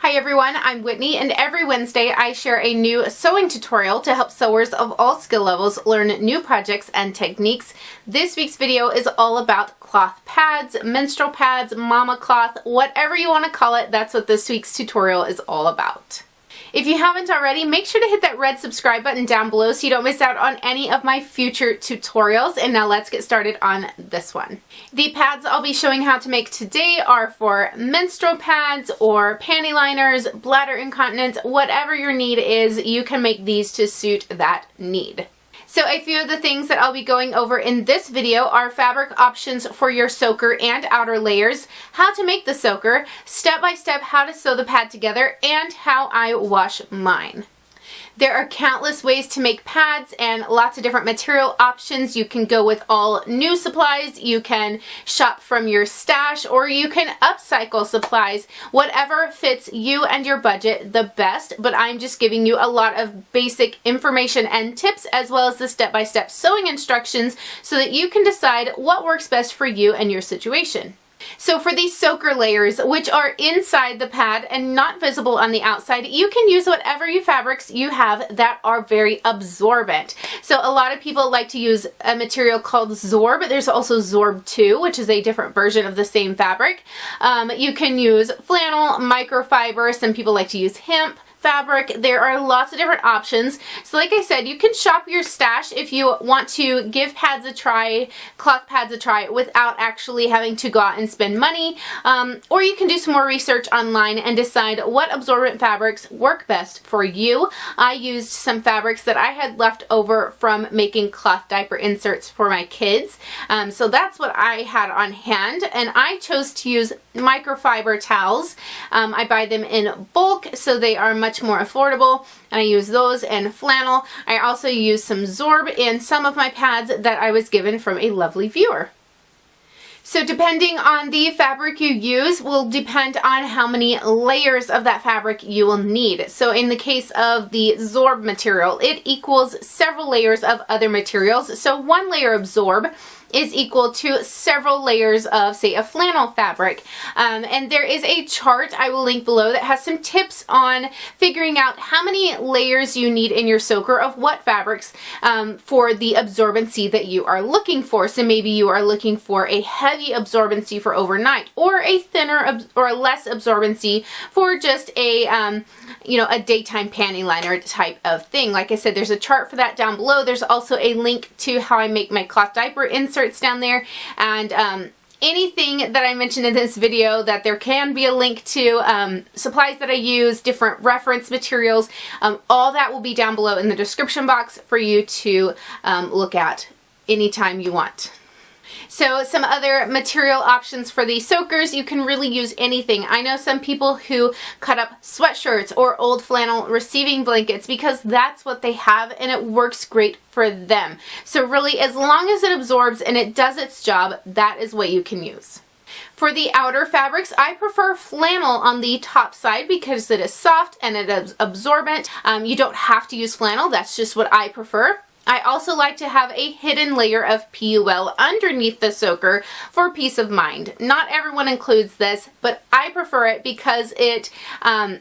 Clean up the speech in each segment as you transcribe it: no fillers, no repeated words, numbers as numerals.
Hi everyone, I'm Whitney, and every Wednesday I share a new sewing tutorial to help sewers of all skill levels learn new projects and techniques. This week's video is all about cloth pads, menstrual pads, mama cloth, whatever you want to call it, that's what this week's tutorial is all about. If you haven't already, make sure to hit that red subscribe button down below so you don't miss out on any of my future tutorials. And now let's get started on this one. The pads I'll be showing how to make today are for menstrual pads or panty liners, bladder incontinence, whatever your need is, you can make these to suit that need. So a few of the things that I'll be going over in this video are fabric options for your soaker and outer layers, how to make the soaker, step-by-step how to sew the pad together, and how I wash mine. There are countless ways to make pads and lots of different material options. You can go with all new supplies, you can shop from your stash, or you can upcycle supplies. Whatever fits you and your budget the best, but I'm just giving you a lot of basic information and tips as well as the step-by-step sewing instructions so that you can decide what works best for you and your situation. So for these soaker layers, which are inside the pad and not visible on the outside, you can use whatever fabrics you have that are very absorbent. So a lot of people like to use a material called Zorb. There's also Zorb 2, which is a different version of the same fabric. You can use flannel, microfiber, some people like to use hemp fabric. There are lots of different options. So like I said, you can shop your stash if you want to give pads a try, cloth pads a try, without actually having to go out and spend money. Or you can do some more research online and decide what absorbent fabrics work best for you. I used some fabrics that I had left over from making cloth diaper inserts for my kids. So that's what I had on hand, and I chose to use microfiber towels. I buy them in bulk, so they are much more affordable, and I use those, and flannel. I also use some Zorb in some of my pads that I was given from a lovely viewer. So depending on the fabric you use will depend on how many layers of that fabric you will need. So in the case of the Zorb material, it equals several layers of other materials. So one layer of Zorb is equal to several layers of, say, a flannel fabric. And there is a chart I will link below that has some tips on figuring out how many layers you need in your soaker of what fabrics for the absorbency that you are looking for. So maybe you are looking for a heavy absorbency for overnight, or a thinner or a less absorbency for just a a daytime panty liner type of thing. Like I said, there's a chart for that down below. There's also a link to how I make my cloth diaper inserts down there, and anything that I mentioned in this video that there can be a link to, supplies that I use, different reference materials, all that will be down below in the description box for you to look at anytime you want. So some other material options for these soakers, you can really use anything. I know some people who cut up sweatshirts or old flannel receiving blankets because that's what they have and it works great for them. So really, as long as it absorbs and it does its job, that is what you can use. For the outer fabrics, I prefer flannel on the top side because it is soft and it is absorbent. You don't have to use flannel, that's just what I prefer. I also like to have a hidden layer of PUL underneath the soaker for peace of mind. Not everyone includes this, but I prefer it because it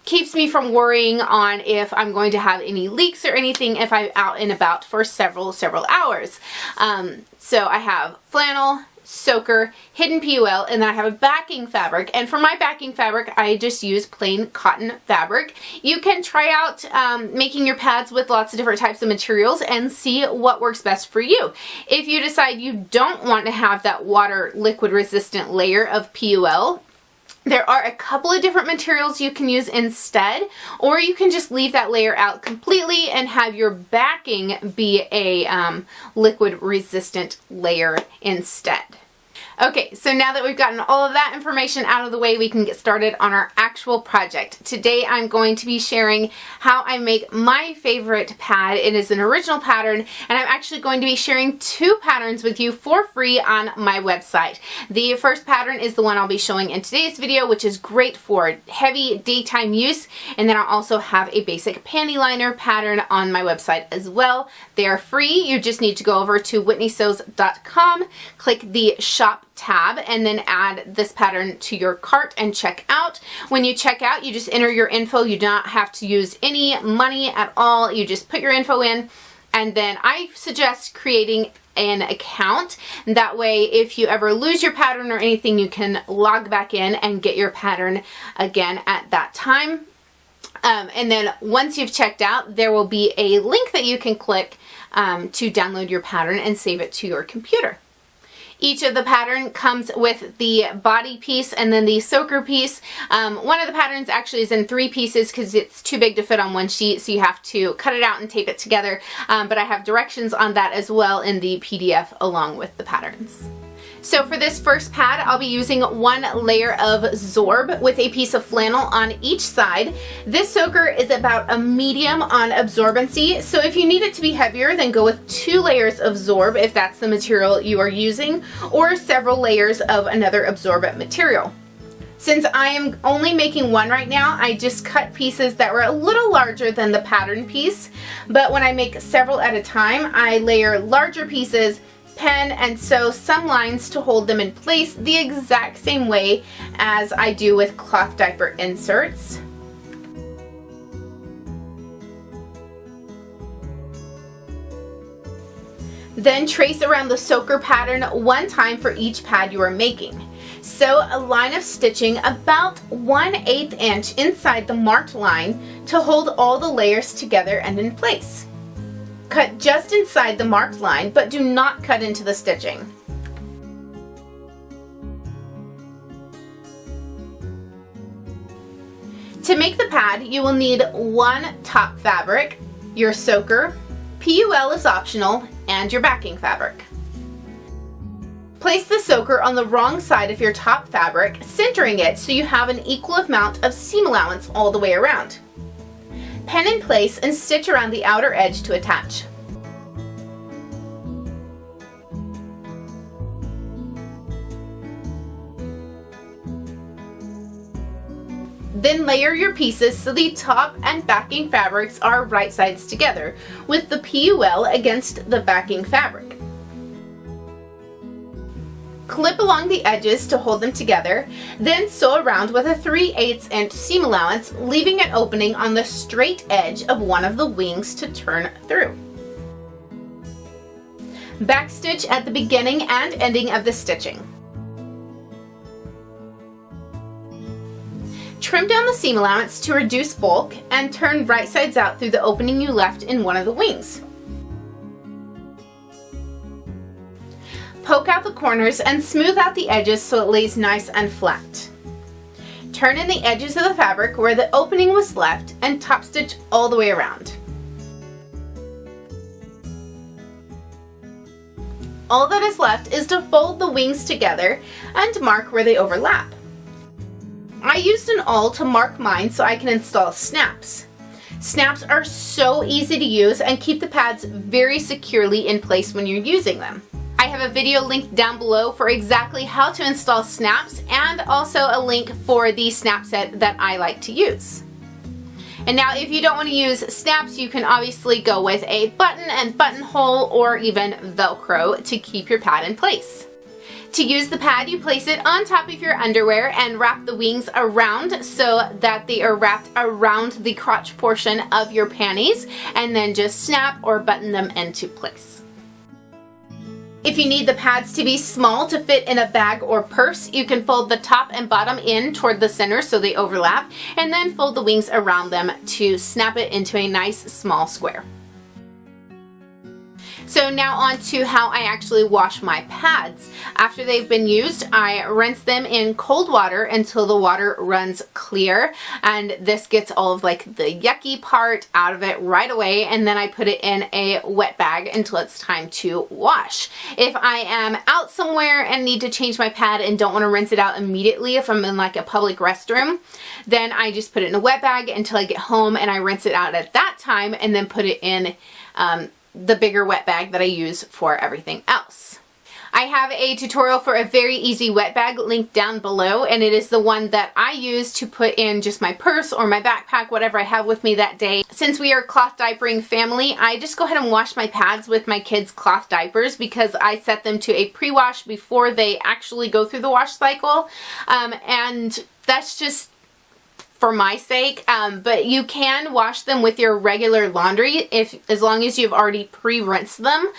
keeps me from worrying on if I'm going to have any leaks or anything if I'm out and about for several hours. So I have flannel, soaker, hidden PUL, and then I have a backing fabric. And for my backing fabric, I just use plain cotton fabric. You can try out making your pads with lots of different types of materials and see what works best for you. If you decide you don't want to have that water liquid resistant layer of PUL, there are a couple of different materials you can use instead, or you can just leave that layer out completely and have your backing be a liquid resistant layer instead. Okay, so now that we've gotten all of that information out of the way, we can get started on our actual project. Today I'm going to be sharing how I make my favorite pad. It is an original pattern, and I'm actually going to be sharing two patterns with you for free on my website. The first pattern is the one I'll be showing in today's video, which is great for heavy daytime use, and then I'll also have a basic panty liner pattern on my website as well. They are free. You just need to go over to whitneysews.com, click the shop tab and then add this pattern to your cart and check out. When you check out, you just enter your info. You do not have to use any money at all. You just put your info in, and then I suggest creating an account. That way, if you ever lose your pattern or anything, you can log back in and get your pattern again at that time. And then once you've checked out, there will be a link that you can click to download your pattern and save it to your computer. Each of the pattern comes with the body piece and then the soaker piece. One of the patterns actually is in 3 pieces because it's too big to fit on one sheet, so you have to cut it out and tape it together. But I have directions on that as well in the PDF along with the patterns. So for this first pad, I'll be using 1 layer of Zorb with a piece of flannel on each side. This soaker is about a medium on absorbency, so if you need it to be heavier, then go with 2 layers of Zorb if that's the material you are using, or several layers of another absorbent material. Since I am only making 1 right now, I just cut pieces that were a little larger than the pattern piece, but when I make several at a time, I layer larger pieces, pen, and sew some lines to hold them in place the exact same way as I do with cloth diaper inserts. Then trace around the soaker pattern 1 time for each pad you are making. Sew a line of stitching about 1/8 inch inside the marked line to hold all the layers together and in place. Cut just inside the marked line, but do not cut into the stitching. To make the pad, you will need 1 top fabric, your soaker, PUL is optional, and your backing fabric. Place the soaker on the wrong side of your top fabric, centering it so you have an equal amount of seam allowance all the way around. Pen in place and stitch around the outer edge to attach. Then layer your pieces so the top and backing fabrics are right sides together, with the PUL against the backing fabric. Clip along the edges to hold them together, then sew around with a 3/8 inch seam allowance, leaving an opening on the straight edge of one of the wings to turn through. Backstitch at the beginning and ending of the stitching. Trim down the seam allowance to reduce bulk and turn right sides out through the opening you left in one of the wings. Poke out the corners and smooth out the edges so it lays nice and flat. Turn in the edges of the fabric where the opening was left and top stitch all the way around. All that is left is to fold the wings together and mark where they overlap. I used an awl to mark mine so I can install snaps. Snaps are so easy to use and keep the pads very securely in place when you're using them. I have a video linked down below for exactly how to install snaps, and also a link for the snap set that I like to use. And now if you don't want to use snaps, you can obviously go with a button and buttonhole or even Velcro to keep your pad in place. To use the pad, you place it on top of your underwear and wrap the wings around so that they are wrapped around the crotch portion of your panties, and then just snap or button them into place. If you need the pads to be small to fit in a bag or purse, you can fold the top and bottom in toward the center so they overlap, and then fold the wings around them to snap it into a nice small square. So now on to how I actually wash my pads. After they've been used, I rinse them in cold water until the water runs clear, and this gets all of like the yucky part out of it right away, and then I put it in a wet bag until it's time to wash. If I am out somewhere and need to change my pad and don't want to rinse it out immediately, if I'm in like a public restroom, then I just put it in a wet bag until I get home and I rinse it out at that time, and then put it in the bigger wet bag that I use for everything else. I have a tutorial for a very easy wet bag linked down below, and it is the one that I use to put in just my purse or my backpack, whatever I have with me that day. Since we are a cloth diapering family, I just go ahead and wash my pads with my kids' cloth diapers because I set them to a pre-wash before they actually go through the wash cycle, and that's just for my sake, but you can wash them with your regular laundry as long as you've already pre-rinsed them.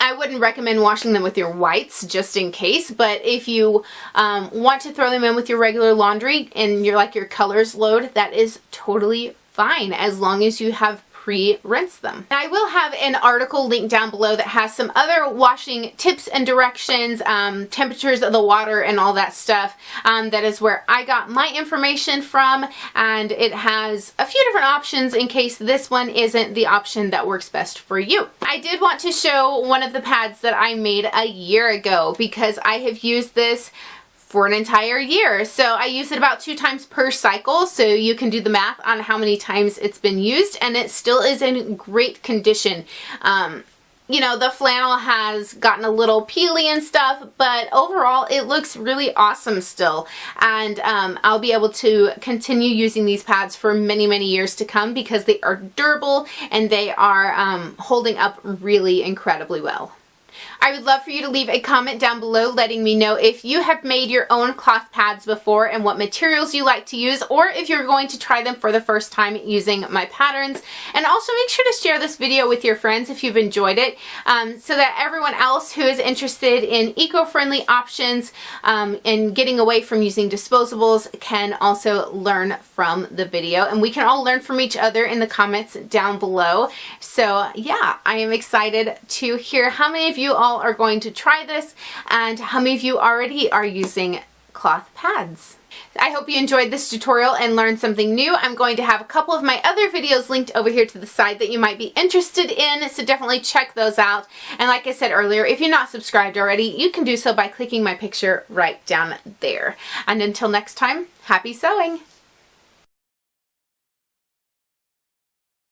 I wouldn't recommend washing them with your whites just in case, but if you want to throw them in with your regular laundry and your colors load, that is totally fine as long as you have pre-rinse them. I will have an article linked down below that has some other washing tips and directions, temperatures of the water and all that stuff. That is where I got my information from, and it has a few different options in case this one isn't the option that works best for you. I did want to show one of the pads that I made a year ago because I have used this for an entire year. So I use it about 2 times per cycle, so you can do the math on how many times it's been used, and it still is in great condition. You know, the flannel has gotten a little peely and stuff, but overall it looks really awesome still. And I'll be able to continue using these pads for many, many years to come because they are durable and they are holding up really incredibly well. I would love for you to leave a comment down below letting me know if you have made your own cloth pads before and what materials you like to use, or if you're going to try them for the first time using my patterns. And also make sure to share this video with your friends if you've enjoyed it, so that everyone else who is interested in eco-friendly options and getting away from using disposables can also learn from the video. And we can all learn from each other in the comments down below. So yeah, I am excited to hear how many of you all are going to try this and how many of you already are using cloth pads. I hope you enjoyed this tutorial and learned something new. I'm going to have a couple of my other videos linked over here to the side that you might be interested in, so definitely check those out. And like I said earlier, if you're not subscribed already, you can do so by clicking my picture right down there. And until next time, happy sewing!